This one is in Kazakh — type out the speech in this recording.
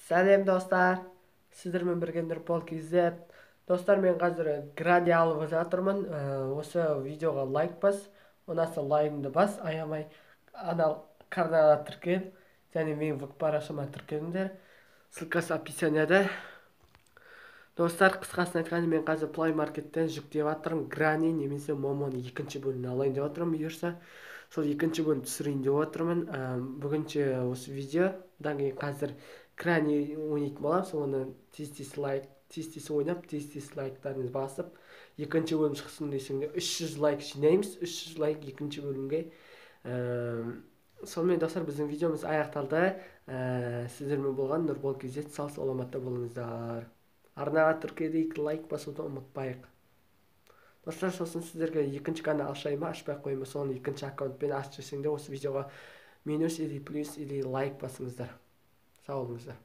Сәлем достар, сіздермен бірге Нұрбол KZ. Достар, мен қазір грани алып жатырмын. Осы видеоға лайк бас, ұнаса лайкыңды бас, аямай анау каналға тіркел, және менің вк парақшама тіркеліңдер. Ссылкасы описанияда. Достар, қысқасын айтқанда, мен қазір Play Market'тен жүктеп жатырмын. Грани немесе Момоның екінші бөлімін алайын деп отырмын бұйырса. Сол екінші бөлім түсірейін деп отырмын. Бүгінше осы видеодан кейін қазір Грани ойнайтын боламын. Соны тез ойнап, тез лайктарыңызды басып, екінші бөлім шықсын десеңдер 300 лайк жинаймыз. 300 лайк екінші бөлімге. Сонымен достар, біздің видеомыз аяқталды. Сіздермен болған Нұрбол KZ. Сау саламатта болыңыздар. Арнаға тіркелейік, лайк басуды ұмытпайық. Достар, сосын сіздерге екінші канал ашайын ба, ашпай қойма, соны екінші аккаунтпен ашып жесеңдер осы видеоға минус или плюс или лайк басыңыздар. Сау болыңыздар.